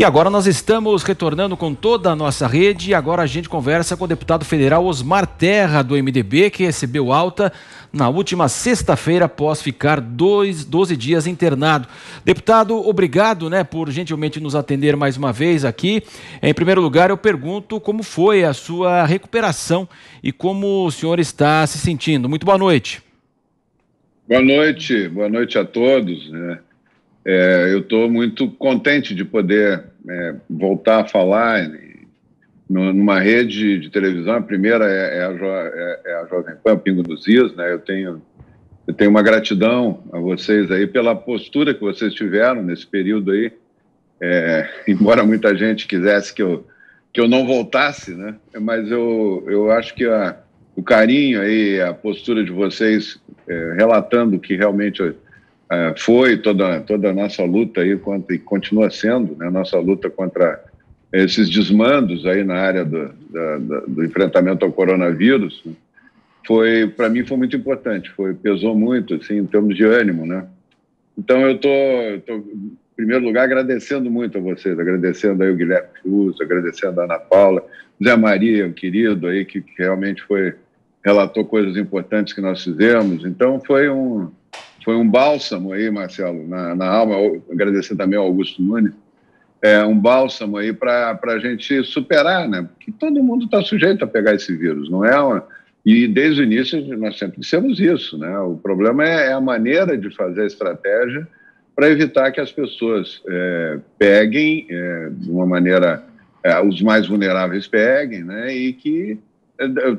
E agora nós estamos retornando com toda a nossa rede e agora a gente conversa com o deputado federal Osmar Terra, do MDB, que recebeu alta na última sexta-feira após ficar 12 dias internado. Deputado, obrigado, por gentilmente nos atender mais uma vez aqui. Em primeiro lugar, eu pergunto como foi a sua recuperação e como o senhor está se sentindo. Muito boa noite. Boa noite a todos, eu estou muito contente de poder voltar a falar numa rede de televisão. A primeira é a Jovem Pan, Pingo dos Is, Eu tenho uma gratidão a vocês aí pela postura que vocês tiveram nesse período aí, embora muita gente quisesse que eu não voltasse, Mas eu acho que o carinho aí, a postura de vocês, relatando que realmente foi toda a nossa luta aí, e continua sendo, a nossa luta contra esses desmandos aí na área do enfrentamento ao coronavírus, para mim foi muito importante, pesou muito, assim, em termos de ânimo, Então eu tô, em primeiro lugar, agradecendo muito a vocês, agradecendo aí o Guilherme Fiuza, agradecendo a Ana Paula, Zé Maria, o querido aí, que realmente relatou coisas importantes que nós fizemos. Então foi um bálsamo aí, Marcelo, na alma. Agradecer também ao Augusto Nunes, um bálsamo aí para a gente superar, Porque todo mundo está sujeito a pegar esse vírus, não é? E desde o início nós sempre dissemos isso, O problema é a maneira de fazer a estratégia para evitar que as pessoas peguem de uma maneira, os mais vulneráveis peguem, E que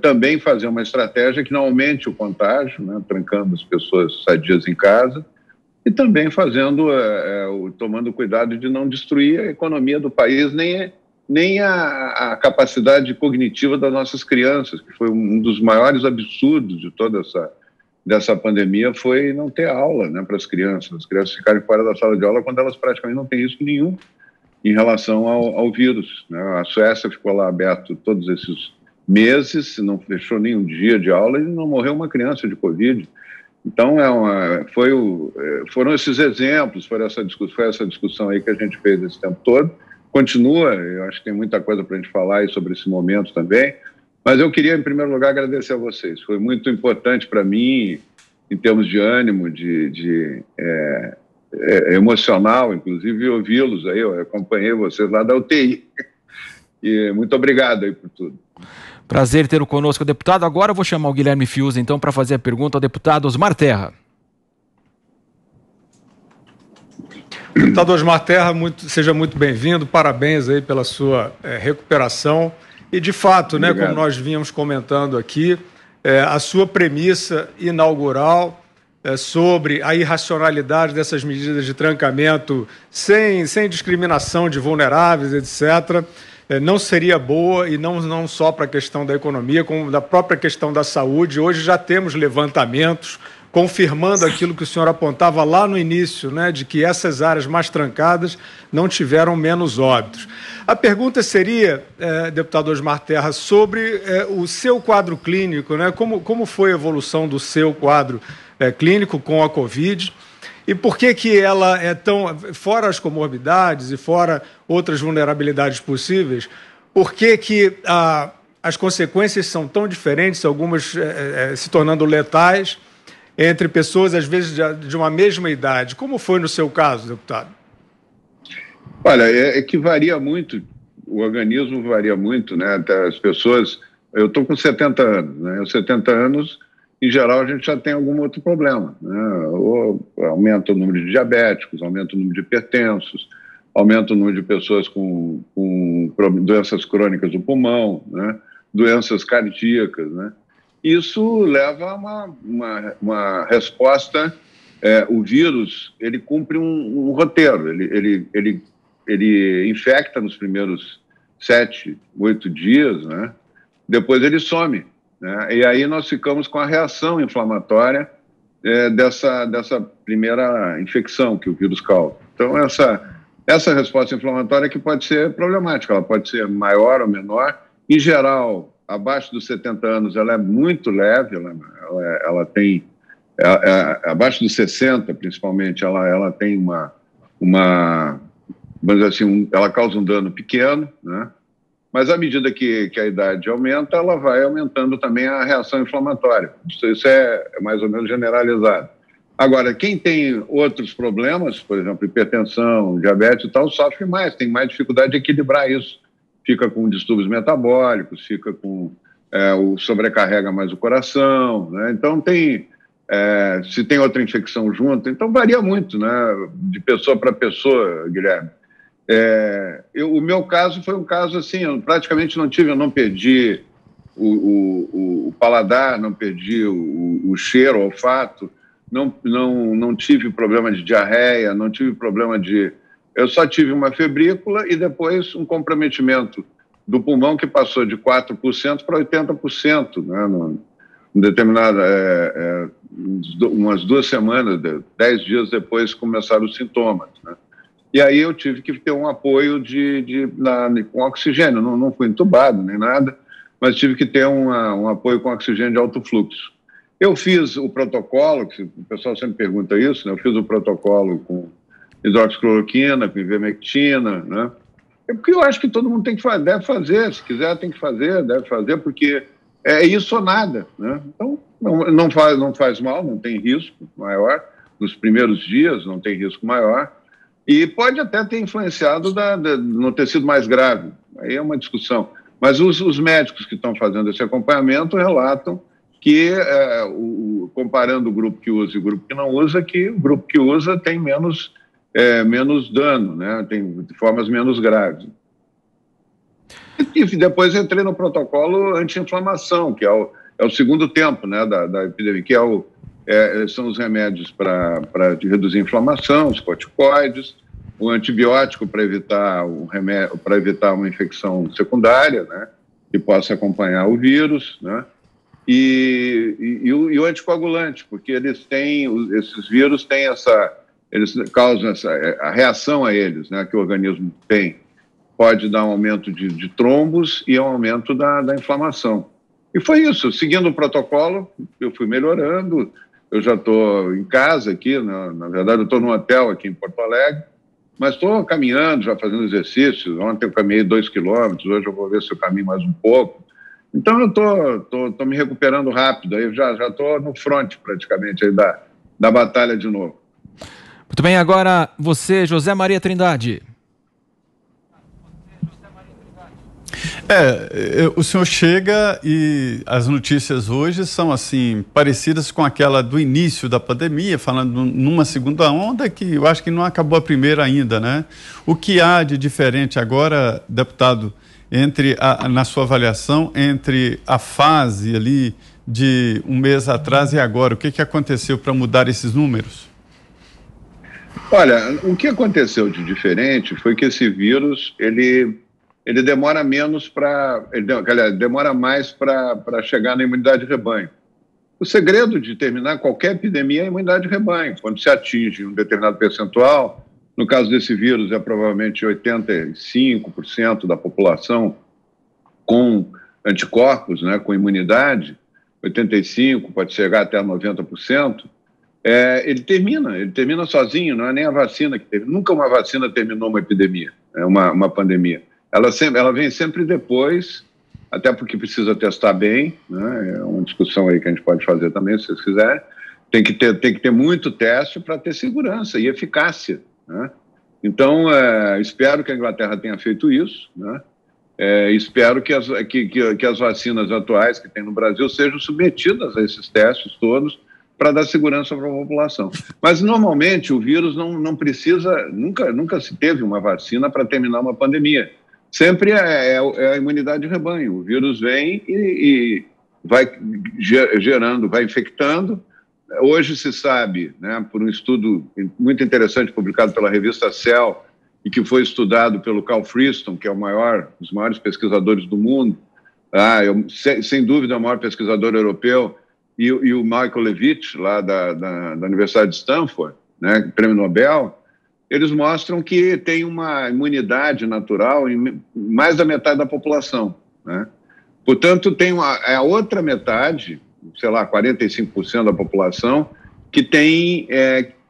também fazer uma estratégia que não aumente o contágio, trancando as pessoas sadias em casa, e também tomando cuidado de não destruir a economia do país, nem a capacidade cognitiva das nossas crianças, que foi um dos maiores absurdos de toda dessa pandemia, foi não ter aula para as crianças ficarem fora da sala de aula quando elas praticamente não têm risco nenhum em relação ao vírus. A Suécia ficou lá aberto todos esses meses, não fechou nenhum dia de aula e não morreu uma criança de Covid. Então, foram esses exemplos, foi essa discussão aí que a gente fez esse tempo todo. Continua, eu acho que tem muita coisa para a gente falar aí sobre esse momento também, mas eu queria, em primeiro lugar, agradecer a vocês. Foi muito importante para mim, em termos de ânimo, emocional, inclusive, ouvi-los aí. Eu acompanhei vocês lá da UTI. E muito obrigado aí por tudo. Prazer ter conosco, deputado. Agora eu vou chamar o Guilherme Fiuza, então, para fazer a pergunta ao deputado Osmar Terra. Deputado Osmar Terra, seja muito bem-vindo, parabéns aí pela sua recuperação. E, de fato, como nós vínhamos comentando aqui, a sua premissa inaugural sobre a irracionalidade dessas medidas de trancamento sem discriminação de vulneráveis, etc., não seria boa, e não só para a questão da economia, como da própria questão da saúde. Hoje já temos levantamentos confirmando aquilo que o senhor apontava lá no início, de que essas áreas mais trancadas não tiveram menos óbitos. A pergunta seria, deputado Osmar Terra, sobre o seu quadro clínico, como foi a evolução do seu quadro clínico com a Covid, e por que ela é tão, fora as comorbidades e fora outras vulnerabilidades possíveis, por que as consequências são tão diferentes, algumas se tornando letais, entre pessoas, às vezes, de uma mesma idade? Como foi no seu caso, deputado? Olha, é que varia muito, o organismo varia muito, Até as pessoas... Eu estou com 70 anos, Aos 70 anos, em geral, a gente já tem algum outro problema, Ou aumenta o número de diabéticos, aumenta o número de hipertensos, aumenta o número de pessoas com doenças crônicas do pulmão, doenças cardíacas, Isso leva a uma resposta. O vírus, ele cumpre um roteiro, ele infecta nos primeiros 7, 8 dias, Depois ele some, E aí nós ficamos com a reação inflamatória dessa primeira infecção que o vírus causa. Então, essa resposta inflamatória que pode ser problemática, ela pode ser maior ou menor. Em geral, abaixo dos 70 anos, ela é muito leve, ela tem, abaixo dos 60, principalmente, ela tem uma vamos dizer assim, ela causa um dano pequeno, né? Mas à medida que a idade aumenta, ela vai aumentando também a reação inflamatória. Isso é mais ou menos generalizado. Agora, quem tem outros problemas, por exemplo, hipertensão, diabetes e tal, sofre mais, tem mais dificuldade de equilibrar isso. Fica com distúrbios metabólicos, fica com sobrecarrega mais o coração, né? Então se tem outra infecção junto, então varia muito, né? De pessoa para pessoa, Guilherme. O meu caso foi um caso assim, eu praticamente eu não perdi o paladar, não perdi o cheiro, o olfato, não tive problema de diarreia, não tive problema eu só tive uma febrícula e depois um comprometimento do pulmão que passou de 4% para 80%, né, umas 2 semanas, 10 dias depois começaram os sintomas, né? E aí eu tive que ter um apoio com oxigênio, não fui entubado nem nada, mas tive que ter um apoio com oxigênio de alto fluxo. Eu fiz o protocolo, que o pessoal sempre pergunta isso, né? Eu fiz o protocolo com hidroxicloroquina, com ivermectina, né? Porque eu acho que todo mundo deve fazer, se quiser tem que fazer, deve fazer, porque é isso ou nada, né? Então, não faz mal, não tem risco maior, nos primeiros dias não tem risco maior, e pode até ter influenciado não ter sido mais grave, aí é uma discussão. Mas os médicos que estão fazendo esse acompanhamento relatam que, comparando o grupo que usa e o grupo que não usa, que o grupo que usa tem menos dano, né? Tem formas menos graves. E depois entrei no protocolo anti-inflamação, que é o segundo tempo, né, da epidemia, que são os remédios para reduzir a inflamação, os corticoides, o antibiótico para evitar uma infecção secundária, né, que possa acompanhar o vírus, né, e o anticoagulante, porque esses vírus têm eles causam a reação a eles, né, que o organismo tem, pode dar um aumento de trombos e um aumento da inflamação. E foi isso, seguindo o protocolo, eu fui melhorando, eu já estou em casa aqui, na verdade eu estou num hotel aqui em Porto Alegre, mas estou caminhando, já fazendo exercícios. Ontem eu caminhei 2 quilômetros, hoje eu vou ver se eu caminho mais um pouco. Então eu estou me recuperando rápido, aí já estou no front praticamente aí da batalha de novo. Muito bem, agora você, José Maria Trindade. O senhor chega e as notícias hoje são assim parecidas com aquela do início da pandemia, falando numa segunda onda que eu acho que não acabou a primeira ainda, né? O que há de diferente agora, deputado, na sua avaliação, entre a fase ali de um mês atrás e agora? O que aconteceu para mudar esses números? Olha, o que aconteceu de diferente foi que esse vírus, ele demora demora mais para chegar na imunidade de rebanho. O segredo de terminar qualquer epidemia é a imunidade de rebanho. Quando se atinge um determinado percentual, no caso desse vírus é provavelmente 85% da população com anticorpos, né, com imunidade, 85%, pode chegar até 90%, ele termina sozinho, não é nem a vacina que teve. Nunca uma vacina terminou uma epidemia, uma pandemia. Ela vem sempre depois, até porque precisa testar bem, né? É uma discussão aí que a gente pode fazer também, se vocês quiserem. Tem que ter muito teste para ter segurança e eficácia, né? Então, espero que a Inglaterra tenha feito isso, né? Espero que as vacinas atuais que tem no Brasil sejam submetidas a esses testes todos para dar segurança para a população. Mas, normalmente, o vírus não precisa, nunca se teve uma vacina para terminar uma pandemia. Sempre é a imunidade de rebanho. O vírus vem e vai gerando, vai infectando. Hoje se sabe, né, por um estudo muito interessante publicado pela revista Cell e que foi estudado pelo Carl Friston, que é um dos maiores pesquisadores do mundo, sem dúvida é o maior pesquisador europeu, e o Michael Levitch, lá da Universidade de Stanford, né, prêmio Nobel, eles mostram que tem uma imunidade natural em mais da metade da população, né? Portanto, tem a outra metade, sei lá, 45% da população, que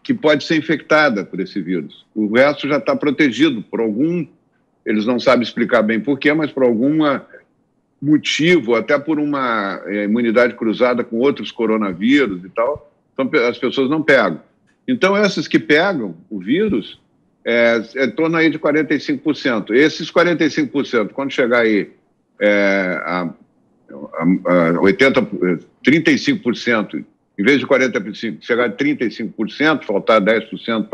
que pode ser infectada por esse vírus. O resto já está protegido por algum, eles não sabem explicar bem por quê, mas por algum motivo, até por uma imunidade cruzada com outros coronavírus e tal, então as pessoas não pegam. Então, esses que pegam o vírus, é em torno aí de 45%. Esses 45%, quando chegar aí a 35%, em vez de 45%, chegar a 35%, faltar 10%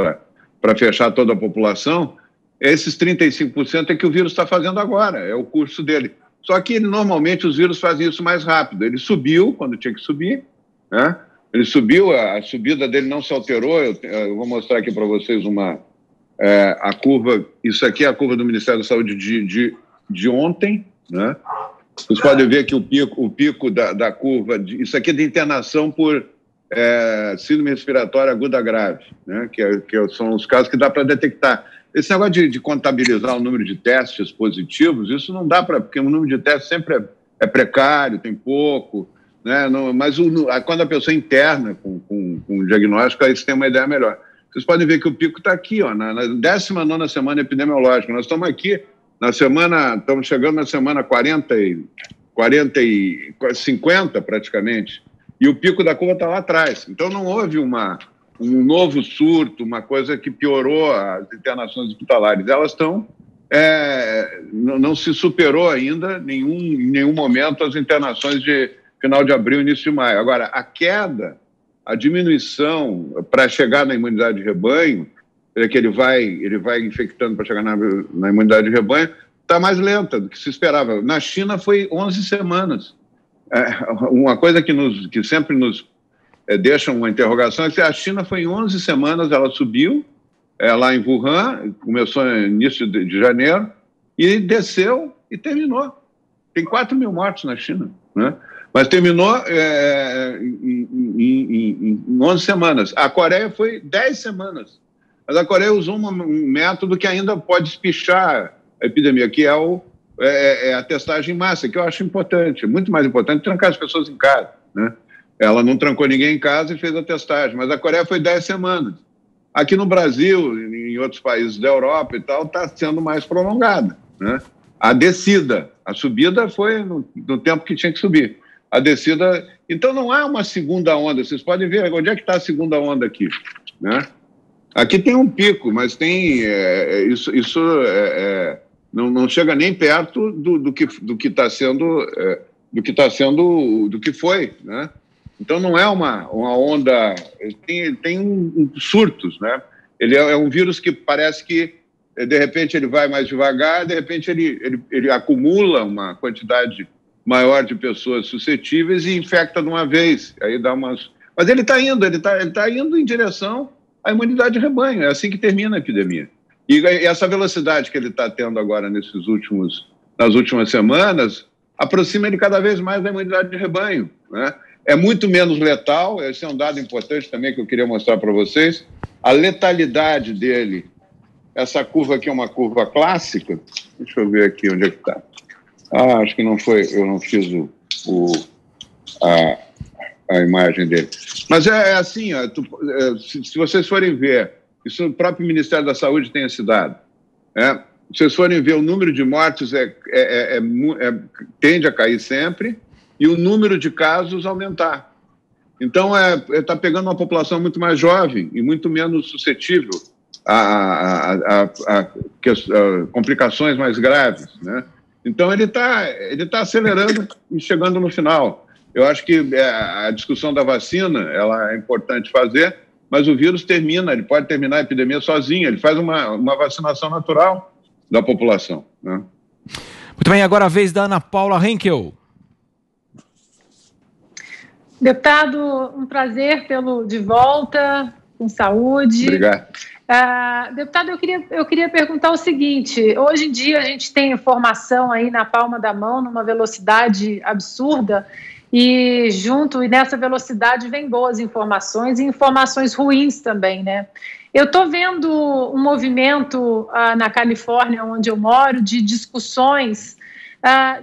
para fechar toda a população, esses 35% é que o vírus está fazendo agora, é o curso dele. Só que normalmente os vírus fazem isso mais rápido. Ele subiu quando tinha que subir, né? Ele subiu, a subida dele não se alterou. Eu vou mostrar aqui para vocês a curva. Isso aqui é a curva do Ministério da Saúde de ontem, né? Vocês podem ver que o pico da curva, isso aqui é de internação por síndrome respiratória aguda grave, né? Que são os casos que dá para detectar. Esse negócio de contabilizar o número de testes positivos, isso não dá para, porque o número de testes sempre é precário, tem pouco, né? Mas quando a pessoa interna com diagnóstico, aí você tem uma ideia melhor. Vocês podem ver que o pico está aqui, ó, na 19ª semana epidemiológica. Nós estamos aqui estamos chegando na semana 50 praticamente, e o pico da curva está lá atrás. Então não houve um novo surto, uma coisa que piorou as internações hospitalares. Elas estão, não se superou ainda em nenhum momento as internações de final de abril, início de maio. Agora, a queda, a diminuição para chegar na imunidade de rebanho, que ele vai infectando para chegar na imunidade de rebanho, está mais lenta do que se esperava. Na China foi 11 semanas. Uma coisa que sempre nos deixa uma interrogação é que a China foi em 11 semanas, ela subiu lá em Wuhan, começou no início de janeiro, e desceu e terminou. Tem 4 mil mortos na China, né? Mas terminou em 11 semanas. A Coreia foi 10 semanas. Mas a Coreia usou um método que ainda pode espichar a epidemia, que é a testagem em massa, que eu acho importante, muito mais importante trancar as pessoas em casa, né? Ela não trancou ninguém em casa e fez a testagem, mas a Coreia foi 10 semanas. Aqui no Brasil, em outros países da Europa e tal, está sendo mais prolongada, né? A descida, a subida foi no tempo que tinha que subir. A descida, então não há uma segunda onda. Vocês podem ver onde é que está a segunda onda aqui, né? Aqui tem um pico, mas tem isso não chega nem perto do que está sendo, do que foi, né? Então não é uma onda, tem surtos, né? Ele é um vírus que parece que de repente ele vai mais devagar, de repente ele acumula uma quantidade maior de pessoas suscetíveis e infecta de uma vez. Aí dá umas, mas ele está indo em direção à imunidade de rebanho. É assim que termina a epidemia. E essa velocidade que ele está tendo agora nas últimas semanas aproxima ele cada vez mais da imunidade de rebanho, né? É muito menos letal. Esse é um dado importante também que eu queria mostrar para vocês. A letalidade dele, essa curva aqui é uma curva clássica. Deixa eu ver aqui onde é que está. Acho que não foi, eu não fiz a imagem dele. Mas é assim, ó, se vocês forem ver, isso o próprio Ministério da Saúde tem esse dado. Se vocês forem ver, o número de mortes tende a cair sempre e o número de casos aumentar. Então, está pegando uma população muito mais jovem e muito menos suscetível a complicações mais graves, né? Então, ele tá acelerando e chegando no final. Eu acho que a discussão da vacina ela é importante fazer, mas o vírus ele pode terminar a epidemia sozinho, ele faz uma vacinação natural da população, né? Muito bem, agora a vez da Ana Paula Henkel. Deputado, um prazer tê-lo de volta, com saúde. Obrigado. Deputado, eu queria perguntar o seguinte: hoje em dia a gente tem informação aí na palma da mão, numa velocidade absurda, e nessa velocidade vem boas informações e informações ruins também, né? Eu estou vendo um movimento na Califórnia, onde eu moro, de discussões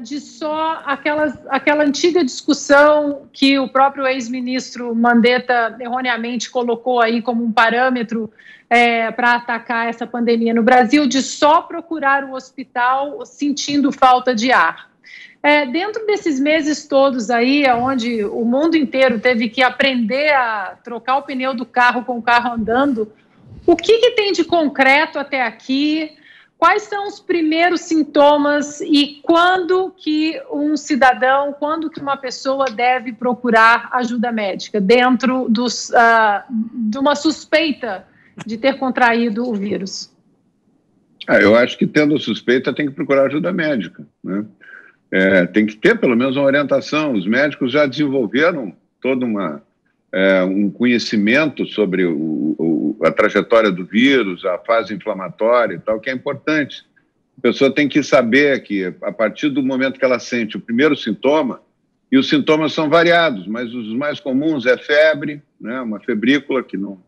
de só aquela antiga discussão que o próprio ex-ministro Mandetta erroneamente colocou aí como um parâmetro para atacar essa pandemia no Brasil, de só procurar o hospital sentindo falta de ar. Dentro desses meses todos aí, onde o mundo inteiro teve que aprender a trocar o pneu do carro com o carro andando, o que tem de concreto até aqui? Quais são os primeiros sintomas e quando que um cidadão, quando que uma pessoa deve procurar ajuda médica dentro de uma suspeita de ter contraído o vírus? Eu acho que tendo suspeita tem que procurar ajuda médica, né? Tem que ter pelo menos uma orientação. Os médicos já desenvolveram todo um conhecimento sobre a trajetória do vírus, a fase inflamatória e tal, que é importante. A pessoa tem que saber que, a partir do momento que ela sente o primeiro sintoma, e os sintomas são variados, mas os mais comuns é febre, né, uma febrícula que não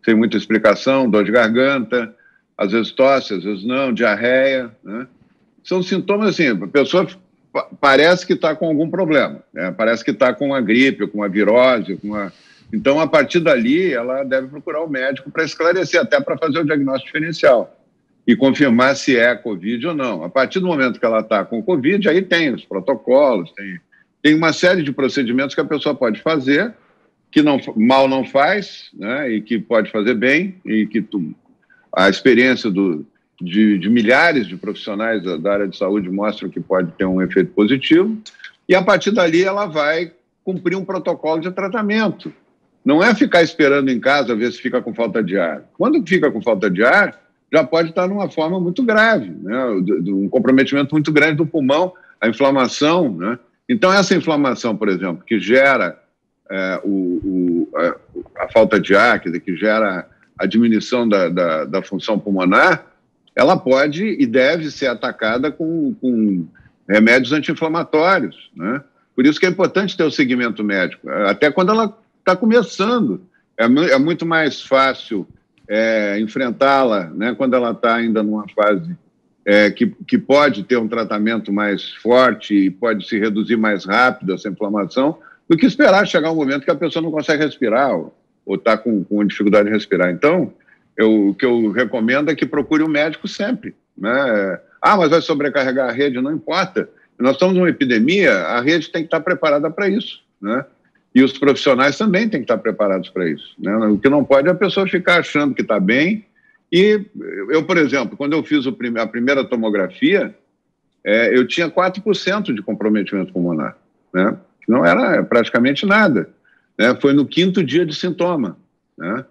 tem muita explicação, dor de garganta, às vezes tosse, às vezes não, diarreia, né? São sintomas assim, a pessoa parece que está com algum problema, né? Parece que está com uma gripe, com uma virose, Então, a partir dali, ela deve procurar o médico para esclarecer, até para fazer o diagnóstico diferencial e confirmar se é Covid ou não. A partir do momento que ela está com Covid, aí tem os protocolos, tem uma série de procedimentos que a pessoa pode fazer, que mal não faz, né, e que pode fazer bem, e que a experiência de milhares de profissionais da área de saúde mostram que pode ter um efeito positivo, e a partir dali ela vai cumprir um protocolo de tratamento. Não é ficar esperando em casa ver se fica com falta de ar. Quando fica com falta de ar, já pode estar numa forma muito grave, né? Um comprometimento muito grande do pulmão, a inflamação, né? Então, essa inflamação, por exemplo, que gera a falta de ar, quer dizer, que gera a diminuição da função pulmonar, ela pode e deve ser atacada com remédios anti-inflamatórios, né? Por isso que é importante ter o segmento médico, até quando ela está começando. É muito mais fácil enfrentá-la, né, quando ela está ainda numa fase que pode ter um tratamento mais forte e pode se reduzir mais rápido essa inflamação, do que esperar chegar um momento que a pessoa não consegue respirar ou está com dificuldade de respirar. Então, o que eu recomendo é que procure um médico sempre, né? Mas vai sobrecarregar a rede? Não importa. Nós estamos numa epidemia, a rede tem que estar preparada para isso, né? E os profissionais também têm que estar preparados para isso, né? O que não pode é a pessoa ficar achando que está bem. E eu, por exemplo, quando eu fiz a primeira tomografia, eu tinha 4% de comprometimento pulmonar, né? Não era praticamente nada, né? Foi no 5º dia de sintoma, né?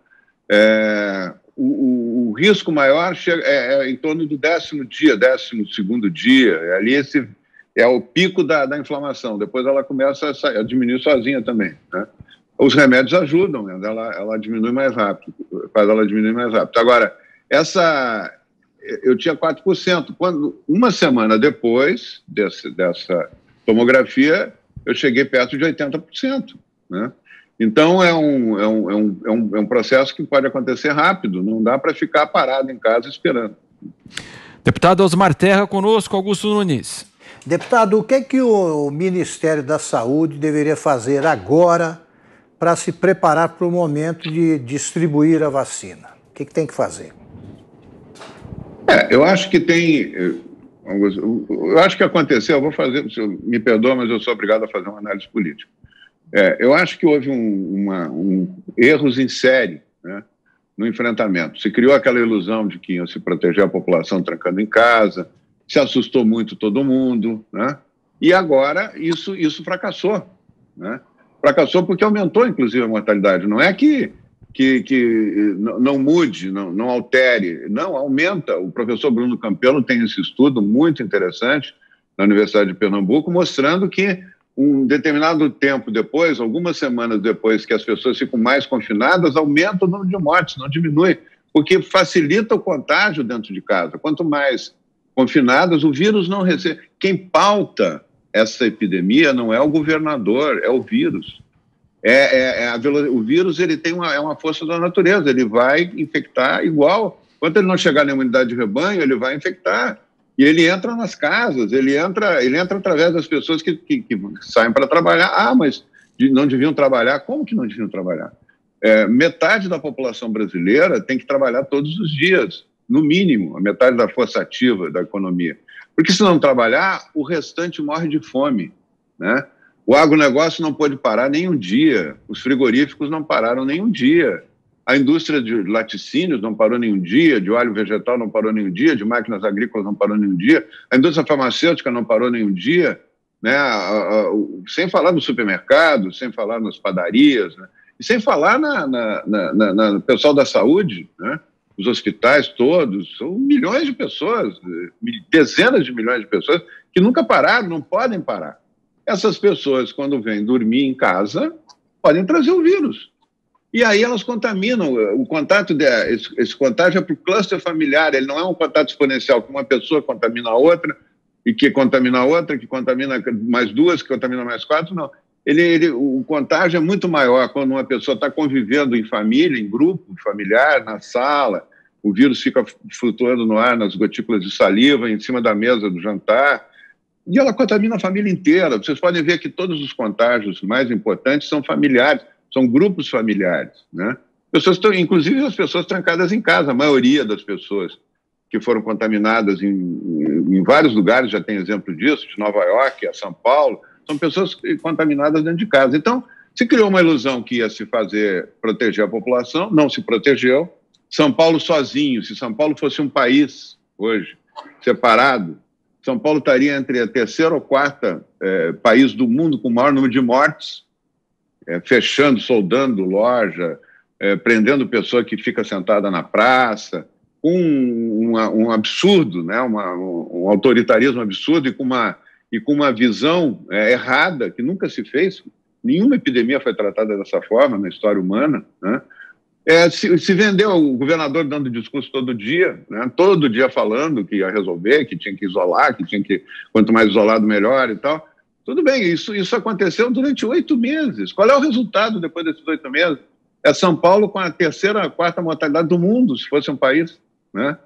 O risco maior é em torno do 10º dia, 12º dia, ali é o pico da inflamação. Depois ela começa a diminuir sozinha também, né? Os remédios ajudam, né? Ela diminui mais rápido, faz ela diminuir mais rápido. Agora, eu tinha 4%. Quando, uma semana depois dessa tomografia, eu cheguei perto de 80%, né? Então, é um processo que pode acontecer rápido, não dá para ficar parado em casa esperando. Deputado Osmar Terra conosco, Augusto Nunes. Deputado, o que o Ministério da Saúde deveria fazer agora para se preparar para o momento de distribuir a vacina? O que tem que fazer? Eu acho que eu acho que aconteceu, me perdoa, mas eu sou obrigado a fazer uma análise política. Eu acho que houve erros em série, né, no enfrentamento. Se criou aquela ilusão de que iam se proteger a população trancando em casa, se assustou muito todo mundo, né? E agora isso fracassou, né? Fracassou porque aumentou, inclusive, a mortalidade. Não é que não mude, não altere, não, aumenta. O professor Bruno Campelo tem esse estudo muito interessante na Universidade de Pernambuco, mostrando que um determinado tempo depois, algumas semanas depois que as pessoas ficam mais confinadas, aumenta o número de mortes, não diminui, porque facilita o contágio dentro de casa. Quanto mais confinadas, o vírus não recebe. Quem pauta essa epidemia não é o governador, é o vírus. O vírus ele tem uma força da natureza, ele vai infectar igual. Quando ele não chegar na imunidade de rebanho, ele vai infectar. E ele entra nas casas, ele entra através das pessoas que saem para trabalhar. Ah, mas não deviam trabalhar? Como que não deviam trabalhar? Metade da população brasileira tem que trabalhar todos os dias, no mínimo, a metade da força ativa da economia. Porque se não trabalhar, o restante morre de fome, né? O agronegócio não pode parar nem um dia, os frigoríficos não pararam nem um dia, a indústria de laticínios não parou nem um dia, de óleo vegetal não parou nem um dia, de máquinas agrícolas não parou nem um dia, a indústria farmacêutica não parou nem um dia, né? Sem falar no supermercado, sem falar nas padarias, né? E sem falar no pessoal da saúde, né? Os hospitais todos, são milhões de pessoas, dezenas de milhões de pessoas que nunca pararam, não podem parar. Essas pessoas, quando vêm dormir em casa, podem trazer o vírus. E aí elas contaminam. O contato esse contágio é para o cluster familiar, ele não é um contato exponencial, que uma pessoa contamina a outra, e que contamina a outra, que contamina mais duas, que contamina mais quatro, não. O contágio é muito maior quando uma pessoa está convivendo em família, em grupo familiar, na sala, o vírus fica flutuando no ar, nas gotículas de saliva, em cima da mesa do jantar, e ela contamina a família inteira. Vocês podem ver que todos os contágios mais importantes são familiares, são grupos familiares, né? Inclusive as pessoas trancadas em casa, a maioria das pessoas que foram contaminadas em vários lugares, já tem exemplo disso, de Nova York a São Paulo, são pessoas contaminadas dentro de casa. Então, se criou uma ilusão que ia se fazer proteger a população, não se protegeu. São Paulo sozinho, se São Paulo fosse um país hoje, separado, São Paulo estaria entre a terceira ou quarta país do mundo com o maior número de mortes, fechando, soldando loja, prendendo pessoa que fica sentada na praça, um absurdo, né? Um autoritarismo absurdo e com uma visão errada, que nunca se fez. Nenhuma epidemia foi tratada dessa forma na história humana, né? Se vendeu o governador dando discurso todo dia, né? Todo dia falando que ia resolver, que tinha que isolar, quanto mais isolado melhor e tal. Tudo bem, isso aconteceu durante 8 meses. Qual é o resultado depois desses 8 meses? É São Paulo com a terceira, quarta mortalidade do mundo, se fosse um país, né?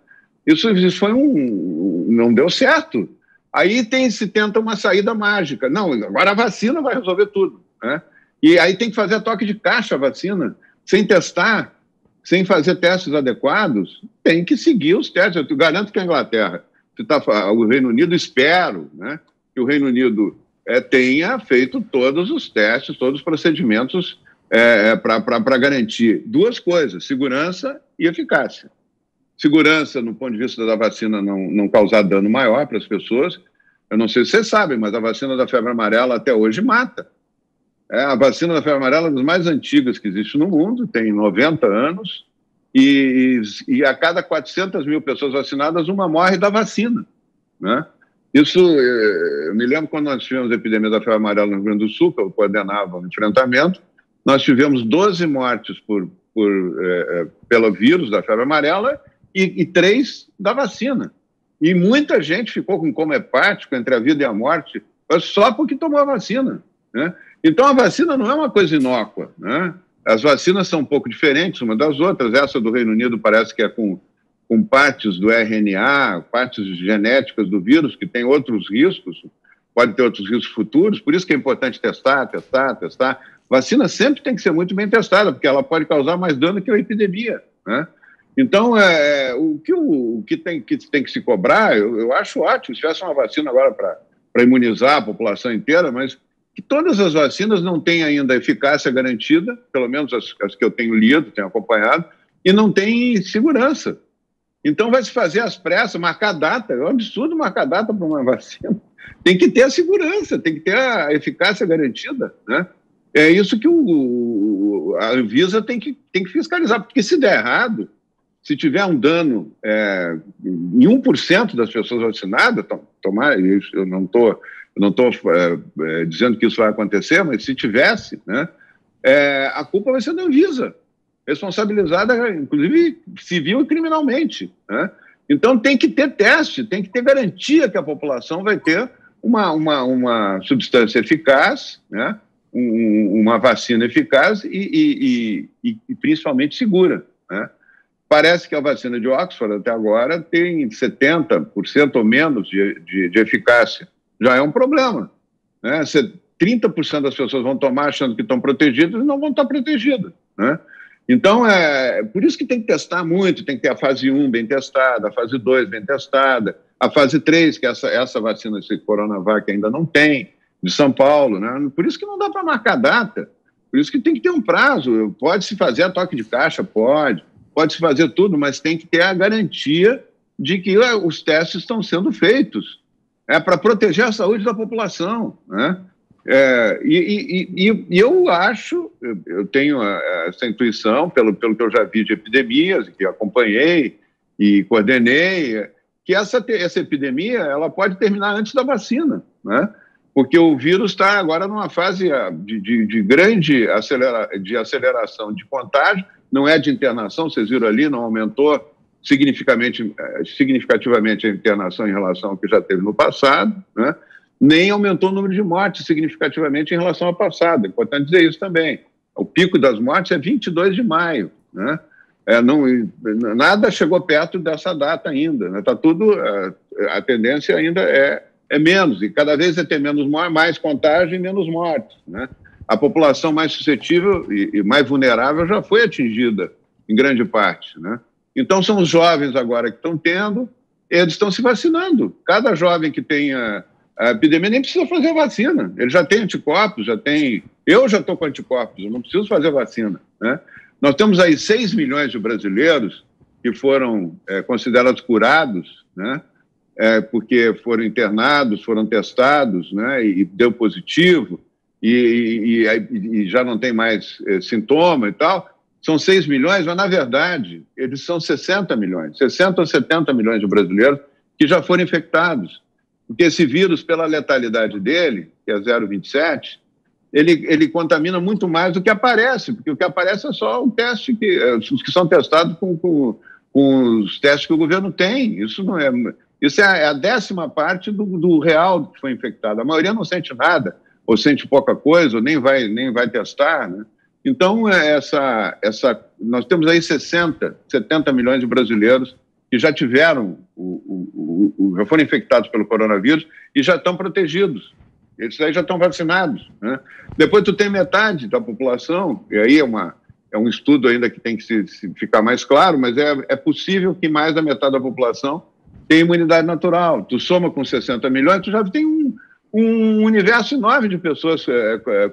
Isso foi não deu certo. Aí se tenta uma saída mágica. Não, agora a vacina vai resolver tudo, né? E aí tem que fazer a toque de caixa a vacina, sem testar, sem fazer testes adequados, tem que seguir os testes. Eu garanto que a Inglaterra, o Reino Unido, espero, né, que o Reino Unido tenha feito todos os testes, todos os procedimentos para garantir duas coisas, segurança e eficácia. Segurança, no ponto de vista da vacina, não causar dano maior para as pessoas. Eu não sei se vocês sabem, mas a vacina da febre amarela até hoje mata. A vacina da febre amarela é uma das mais antigas que existe no mundo, tem 90 anos, e a cada 400 mil pessoas vacinadas, uma morre da vacina, né? Isso, eu me lembro quando nós tivemos a epidemia da febre amarela no Rio Grande do Sul, que eu coordenava o enfrentamento, nós tivemos 12 mortes pelo vírus da febre amarela e 3 da vacina. E muita gente ficou com coma hepático entre a vida e a morte só porque tomou a vacina, né? Então, a vacina não é uma coisa inócua, né? As vacinas são um pouco diferentes uma das outras. Essa do Reino Unido parece que é com partes do RNA, partes genéticas do vírus, que tem outros riscos, pode ter outros riscos futuros, por isso que é importante testar. Vacina sempre tem que ser muito bem testada, porque ela pode causar mais dano que a epidemia, né? Então, o que tem que se cobrar, eu acho ótimo, se tivesse uma vacina agora para imunizar a população inteira, mas que todas as vacinas não têm ainda eficácia garantida, pelo menos as que eu tenho lido, tenho acompanhado, e não têm segurança. Então vai se fazer às pressas, marcar data, é um absurdo marcar data para uma vacina. Tem que ter a segurança, tem que ter a eficácia garantida, né? É isso que a Anvisa tem que fiscalizar, porque se der errado, se tiver um dano em 1% das pessoas vacinadas, eu não estou dizendo que isso vai acontecer, mas se tivesse, né, a culpa vai ser da Anvisa, responsabilizada, inclusive, civil e criminalmente, né? Então tem que ter teste, tem que ter garantia que a população vai ter uma substância eficaz, né, uma vacina eficaz e principalmente segura, né? Parece que a vacina de Oxford, até agora, tem 70% ou menos de eficácia. Já é um problema, né? 30% das pessoas vão tomar achando que estão protegidas e não vão estar protegidas, né? Então, por isso que tem que testar muito, tem que ter a fase 1 bem testada, a fase 2 bem testada, a fase 3, que essa vacina, esse Coronavac ainda não tem, de São Paulo, né? Por isso que não dá para marcar data, por isso que tem que ter um prazo. Pode-se fazer a toque de caixa, pode-se fazer tudo, mas tem que ter a garantia de que os testes estão sendo feitos, para proteger a saúde da população, né? E eu acho, eu tenho essa intuição, pelo que eu já vi de epidemias, que acompanhei e coordenei, que essa epidemia ela pode terminar antes da vacina, né? Porque o vírus está agora numa fase de grande aceleração de contágio, não é de internação, vocês viram ali, não aumentou significativamente a internação em relação ao que já teve no passado, né? Nem aumentou o número de mortes significativamente em relação ao passado. É importante dizer isso também. O pico das mortes é 22 de maio, né? Nada chegou perto dessa data ainda, né? Tá tudo, a tendência ainda é menos, e cada vez é ter mais contágio e menos mortes, né? A população mais suscetível e mais vulnerável já foi atingida em grande parte, né? Então são os jovens agora que estão tendo, eles estão se vacinando. Cada jovem que tem a epidemia nem precisa fazer vacina, ele já tem anticorpos, eu já estou com anticorpos, eu não preciso fazer vacina, né? Nós temos aí 6 milhões de brasileiros que foram considerados curados, né? Porque foram internados, foram testados, né? E deu positivo, e já não tem mais sintoma e tal. São 6 milhões, mas na verdade eles são 60 milhões, 60 ou 70 milhões de brasileiros que já foram infectados. Porque esse vírus, pela letalidade dele, que é 0,27, ele contamina muito mais do que aparece, porque o que aparece é só um teste os que são testados com os testes que o governo tem. Isso é a 10ª parte do real que foi infectado. A maioria não sente nada, ou sente pouca coisa, ou nem vai testar, né? Então, nós temos aí 60, 70 milhões de brasileiros que já tiveram, já foram infectados pelo coronavírus e já estão protegidos. Esses aí já estão vacinados, né? Depois tu tem metade da população, e aí é um estudo ainda que tem que se ficar mais claro, mas é possível que mais da metade da população tenha imunidade natural. Tu soma com 60 milhões, tu já tem um universo enorme de pessoas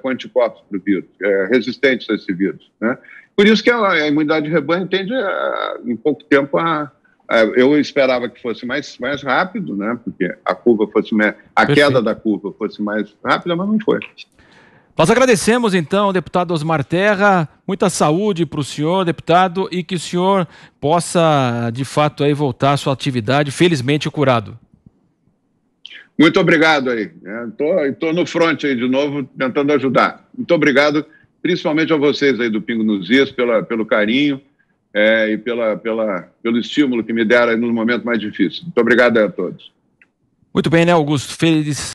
com anticorpos para o vírus, resistentes a esse vírus, né? Por isso que a imunidade de rebanho tende, em pouco tempo, eu esperava que fosse mais rápido, né? Porque a queda da curva fosse mais rápida, mas não foi. Nós agradecemos, então, ao deputado Osmar Terra, muita saúde para o senhor, deputado, e que o senhor possa, de fato, aí voltar à sua atividade, felizmente curado. Muito obrigado aí. Estou no front aí de novo, tentando ajudar. Muito obrigado, principalmente a vocês aí do Pingo nos Is, pelo carinho e pelo estímulo que me deram aí nos momentos mais difíceis. Muito obrigado a todos. Muito bem, né, Augusto? Feliz